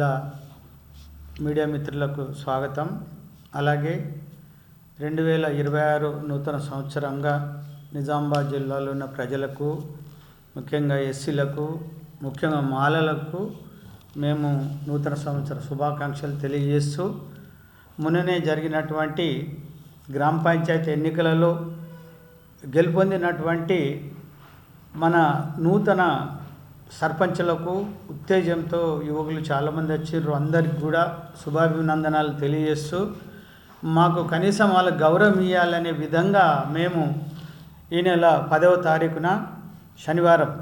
జిల్లా మీడియా మిత్రులకు స్వాగతం. అలాగే 2026 నూతన సంవత్సరంగా నిజామాబాద్ జిల్లాలో ఉన్న ప్రజలకు, ముఖ్యంగా ఎస్సీలకు, ముఖ్యంగా మాలలకు మేము నూతన సంవత్సర శుభాకాంక్షలు తెలియజేస్తూ, మొన్ననే జరిగినటువంటి గ్రామ పంచాయతీ ఎన్నికలలో గెలుపొందినటువంటి మన నూతన సర్పంచులకు ఉత్తేజంతో యువకులు చాలామంది వచ్చారు. అందరికి కూడా శుభాభినందనాలు తెలియజేస్తూ, మాకు కనీసం వాళ్ళకి గౌరవం ఇవ్వాలనే విధంగా మేము ఈ నెల 10వ తారీఖున శనివారం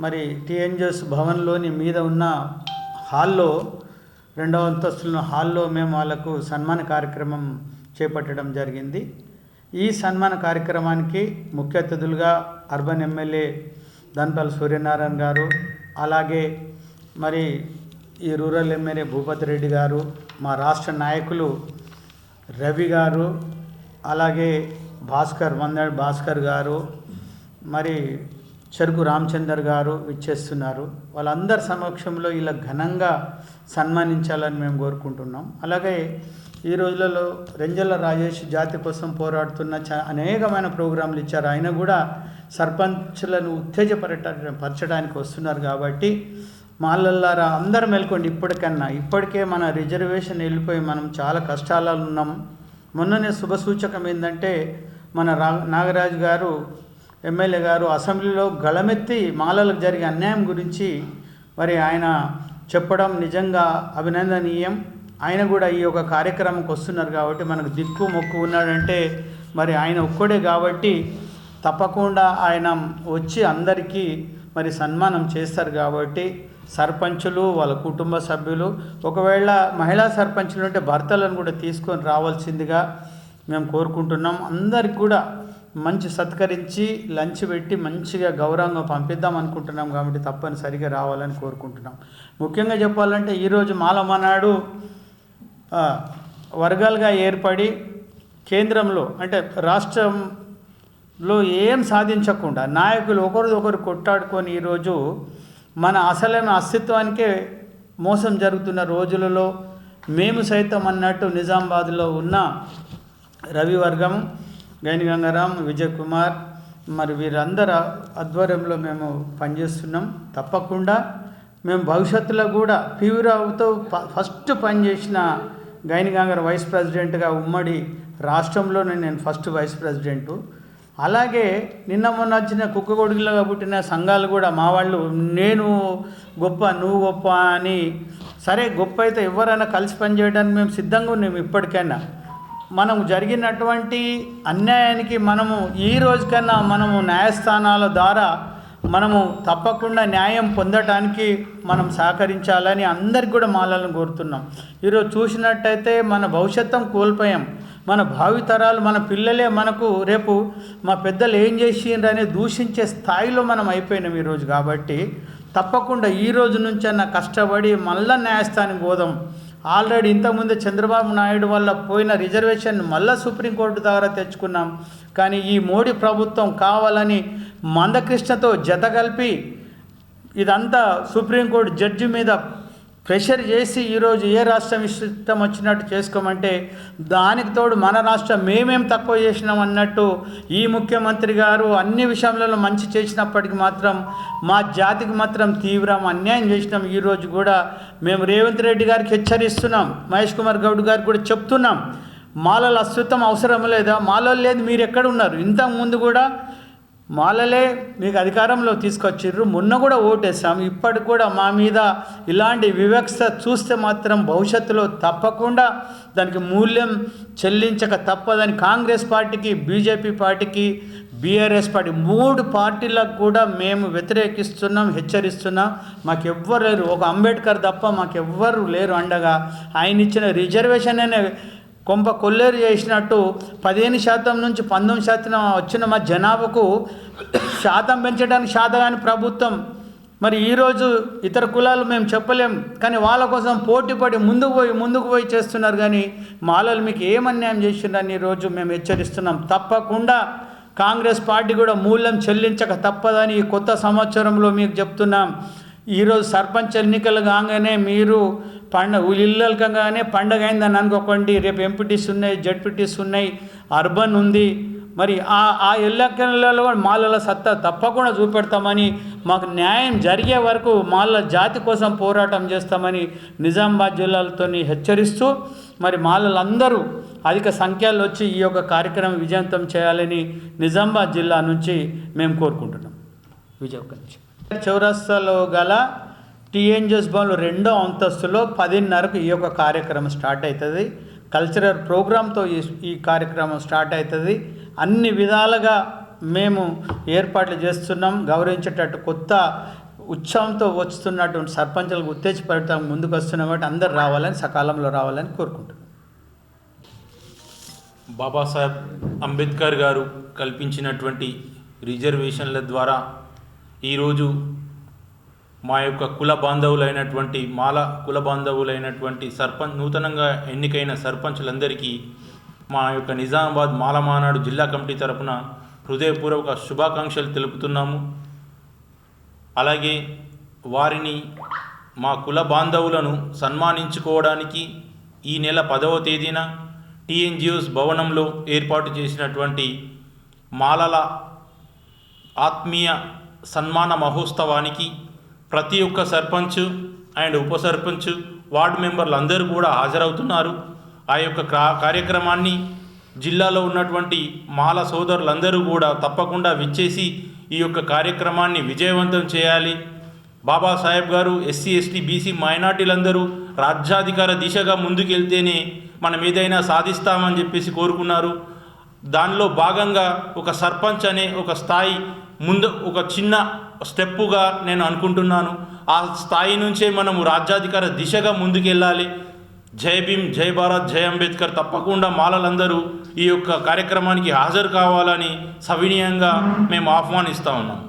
మరి టీఎన్జిఎస్ భవన్లోని మీద ఉన్న హాల్లో, 2వ అంతస్తుల హాల్లో మేము వాళ్ళకు సన్మాన కార్యక్రమం చేపట్టడం జరిగింది. ఈ సన్మాన కార్యక్రమానికి ముఖ్య అతిథులుగా అర్బన్ ఎమ్మెల్యే ధన్పల్లి సూర్యనారాయణ గారు, అలాగే మరి ఈ రూరల్ ఎమ్మెల్యే భూపతి రెడ్డి గారు, మా రాష్ట్ర నాయకులు రవి గారు, అలాగే మందాడి భాస్కర్ గారు, మరి చెరుకు రామచందర్ గారు విచ్చేస్తున్నారు. వాళ్ళందరి సమక్షంలో ఇలా ఘనంగా సన్మానించాలని మేము కోరుకుంటున్నాం. అలాగే ఈ రోజులలో రెంజల్ల రాజేష్ జాతి కోసం పోరాడుతున్న అనేకమైన ప్రోగ్రాంలు ఇచ్చారు. ఆయన కూడా సర్పంచ్లను ఉత్తేజపరచడానికి వస్తున్నారు. కాబట్టి మాలల్లారా అందరూ మేల్కోండి. ఇప్పటికే మన రిజర్వేషన్ వెళ్ళిపోయి మనం చాలా కష్టాలలో ఉన్నాం. మొన్ననే శుభసూచకం ఏంటంటే మన నాగరాజు గారు ఎమ్మెల్యే గారు అసెంబ్లీలో గళమెత్తి మాలలకు జరిగే అన్యాయం గురించి మరి ఆయన చెప్పడం నిజంగా అభినందనీయం. ఆయన కూడా ఈ యొక్క కార్యక్రమంకి వస్తున్నారు కాబట్టి మనకు దిక్కు మొక్కు ఉన్నాడంటే మరి ఆయన ఒక్కడే కాబట్టి తప్పకుండా ఆయన వచ్చి అందరికీ మరి సన్మానం చేస్తారు. కాబట్టి సర్పంచులు, వాళ్ళ కుటుంబ సభ్యులు, ఒకవేళ మహిళా సర్పంచులు ఉంటే భర్తలను కూడా తీసుకొని రావాల్సిందిగా మేము కోరుకుంటున్నాం. అందరికి కూడా మంచి సత్కరించి లంచ్ పెట్టి మంచిగా గౌరవంగా పంపిద్దాం అనుకుంటున్నాం. కాబట్టి తప్పనిసరిగా రావాలని కోరుకుంటున్నాం. ముఖ్యంగా చెప్పాలంటే ఈరోజు మాలమనాడు వర్గాలుగా ఏర్పడి కేంద్రంలో అంటే రాష్ట్రంలో ఏం సాధించకుండా నాయకులు ఒకరు కొట్టాడుకొని ఈరోజు మన అసలైన అస్తిత్వానికే మోసం జరుగుతున్న రోజులలో మేము సైతం అన్నట్టు నిజామాబాద్లో ఉన్న రవి వర్గం, గైని గంగారాం, విజయ్ కుమార్ మరి వీరందరి ఆధ్వర్యంలో మేము పనిచేస్తున్నాం. తప్పకుండా మేము భవిష్యత్తులో కూడా పీవీరావుతో ఫస్ట్ పనిచేసిన గైని గంగారాం వైస్ ప్రెసిడెంట్గా ఉమ్మడి రాష్ట్రంలోనే నేను ఫస్ట్ వైస్ ప్రెసిడెంటు. అలాగే నిన్న మొన్న వచ్చిన కుక్కగొడుగులుగా పుట్టిన సంఘాలు కూడా మా వాళ్ళు నేను గొప్ప నువ్వు గొప్ప అని, సరే గొప్ప అయితే ఎవరైనా కలిసి పనిచేయడానికి మేము సిద్ధంగా ఉన్నాము. ఇప్పటికైనా మనం జరిగినటువంటి అన్యాయానికి మనము ఈ రోజుకన్నా మనము న్యాయస్థానాల ద్వారా మనము తప్పకుండా న్యాయం పొందటానికి మనం సహకరించాలని అందరికి కూడా మాలను కోరుతున్నాం. ఈరోజు చూసినట్టయితే మన భవిష్యత్తును కోల్పోయాం. మన భావితరాలు, మన పిల్లలే మనకు రేపు మా పెద్దలు ఏం చేసిండ్రని దూషించే స్థాయిలో మనం అయిపోయినాం ఈరోజు. కాబట్టి తప్పకుండా ఈ రోజు నుంచన్నా కష్టపడి మళ్ళా న్యాయస్థానానికి పోదాం. ఆల్రెడీ ఇంతకుముందు చంద్రబాబు నాయుడు వల్ల పోయిన రిజర్వేషన్ మళ్ళీ సుప్రీంకోర్టు ద్వారా తెచ్చుకున్నాం. కానీ ఈ మోడీ ప్రభుత్వం కావాలని మందకృష్ణతో జతగలిపి ఇదంతా సుప్రీంకోర్టు జడ్జి మీద ప్రెషర్ చేసి ఈరోజు ఏ రాష్ట్రం ఇష్టం వచ్చినట్టు చేసుకోమంటే దానికి తోడు మన రాష్ట్రం మేమేం తక్కువ చేసినాం అన్నట్టు ఈ ముఖ్యమంత్రి గారు అన్ని విషయాలలో మంచి చేసినప్పటికీ మాత్రం మా జాతికి మాత్రం తీవ్రం అన్యాయం చేసినాం. ఈరోజు కూడా మేము రేవంత్ రెడ్డి గారికి హెచ్చరిస్తున్నాం, మహేష్ కుమార్ గౌడ్ గారికి కూడా చెప్తున్నాం, మాలల అస్తిత్వం అవసరం లేదా, మాలలు లేదు మీరు ఎక్కడ ఉన్నారు? ఇంతకుముందు కూడా మాలలే మీకు అధికారంలో తీసుకొచ్చిర్రు, మొన్న కూడా ఓటేసాం. ఇప్పటికి కూడా మా మీద ఇలాంటి వివక్ష చూస్తే మాత్రం భవిష్యత్తులో తప్పకుండా దానికి మూల్యం చెల్లించక తప్పదని కాంగ్రెస్ పార్టీకి, బీజేపీ పార్టీకి, బీఆర్ఎస్ పార్టీ 3 పార్టీలకు కూడా మేము వ్యతిరేకిస్తున్నాం, హెచ్చరిస్తున్నాం. మాకెవ్వరు లేరు, ఒక అంబేద్కర్ తప్ప మాకెవ్వరు లేరు అండగా. ఆయన ఇచ్చిన రిజర్వేషన్ అనే కొంప కొల్లేరు చేసినట్టు 15% నుంచి 19% వచ్చిన మా జనాభాకు శాతం పెంచడానికి శాతగాని ప్రభుత్వం మరి ఈరోజు ఇతర కులాలు మేము చెప్పలేం, కానీ వాళ్ళ కోసం పోటీపడి ముందుకు పోయి చేస్తున్నారు. కానీ మాలలు మీకు ఏమన్యాయం చేసిందని ఈరోజు మేము హెచ్చరిస్తున్నాం. తప్పకుండా కాంగ్రెస్ పార్టీ కూడా మూల్యం చెల్లించక తప్పదని ఈ కొత్త సంవత్సరంలో మీకు చెప్తున్నాం. ఈరోజు సర్పంచ్ ఎన్నికలు కాగానే మీరు ఇళ్ళకంగానే పండగ అయిందని అనుకోకండి, రేపు ఎంపీటీస్ ఉన్నాయి, జడ్పీటీస్ ఉన్నాయి, అర్బన్ ఉంది. మరి ఆ ఎల్లకెళ్ళలో మాలల సత్తా తప్పకుండా చూపెడతామని, మాకు న్యాయం జరిగే వరకు మాలల జాతి కోసం పోరాటం చేస్తామని నిజామాబాద్ జిల్లాలతో హెచ్చరిస్తూ, మరి మాలలందరూ అధిక సంఖ్యలో వచ్చి ఈ యొక్క కార్యక్రమం విజయవంతం చేయాలని నిజామాబాద్ జిల్లా నుంచి మేము కోరుకుంటున్నాం. చౌరస్తాలో గల టీఎన్జిఎస్ భవన్లో 2వ అంతస్తులో 10:30కు ఈ యొక్క కార్యక్రమం స్టార్ట్ అవుతుంది. కల్చరల్ ప్రోగ్రాంతో ఈ కార్యక్రమం స్టార్ట్ అవుతుంది. అన్ని విధాలుగా మేము ఏర్పాట్లు చేస్తున్నాం. గౌరవించేటట్టు కొత్త ఉత్సవంతో వస్తున్నటువంటి సర్పంచులకు ఉత్తేజపడటం ముందుకు వస్తున్నాం కాబట్టి అందరూ రావాలని, సకాలంలో రావాలని కోరుకుంటున్నాం. బాబాసాహెబ్ అంబేద్కర్ గారు కల్పించినటువంటి రిజర్వేషన్ల ద్వారా ఈరోజు మా యొక్క కుల బాంధవులైనటువంటి కుల బాంధవులైనటువంటి నూతనంగా ఎన్నికైన సర్పంచులందరికీ మా యొక్క నిజామాబాద్ మాల మానాడు జిల్లా కమిటీ తరపున హృదయపూర్వక శుభాకాంక్షలు తెలుపుతున్నాము. అలాగే వారిని, మా కుల బాంధవులను సన్మానించుకోవడానికి ఈ నెల 10వ తేదీన టీఎన్జిఎస్ భవనంలో ఏర్పాటు చేసినటువంటి మాలల ఆత్మీయ సన్మాన మహోత్సవానికి ప్రతి ఒక్క సర్పంచ్ అండ్ ఉప సర్పంచ్, వార్డు మెంబర్లు అందరూ కూడా హాజరవుతున్నారు. ఆ యొక్క కార్యక్రమాన్ని జిల్లాలో ఉన్నటువంటి మాల సోదరులందరూ కూడా తప్పకుండా విచ్చేసి ఈ యొక్క కార్యక్రమాన్ని విజయవంతం చేయాలి. బాబాసాహెబ్ గారు ఎస్సీ, ఎస్టీ, బీసీ మైనార్టీలందరూ రాజ్యాధికార దిశగా ముందుకెళ్తేనే మనం ఏదైనా సాధిస్తామని చెప్పేసి కోరుకున్నారు. దానిలో భాగంగా ఒక సర్పంచ్ అనే ఒక స్థాయి ముందు ఒక చిన్న స్టెప్పుగా నేను అనుకుంటున్నాను. ఆ స్థాయి నుంచే మనము రాజ్యాధికార దిశగా ముందుకెళ్ళాలి. జై భీమ్, జై భారత్, జై అంబేద్కర్. తప్పకుండా మాలలందరూ ఈ యొక్క కార్యక్రమానికి హాజరు కావాలని సవినీయంగా మేము ఆహ్వానిస్తూ ఉన్నాం.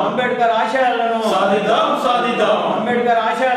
అంబేద్కర్ ఆశయాలను సాధిద్దాం. అంబేద్కర్ ఆశయాలను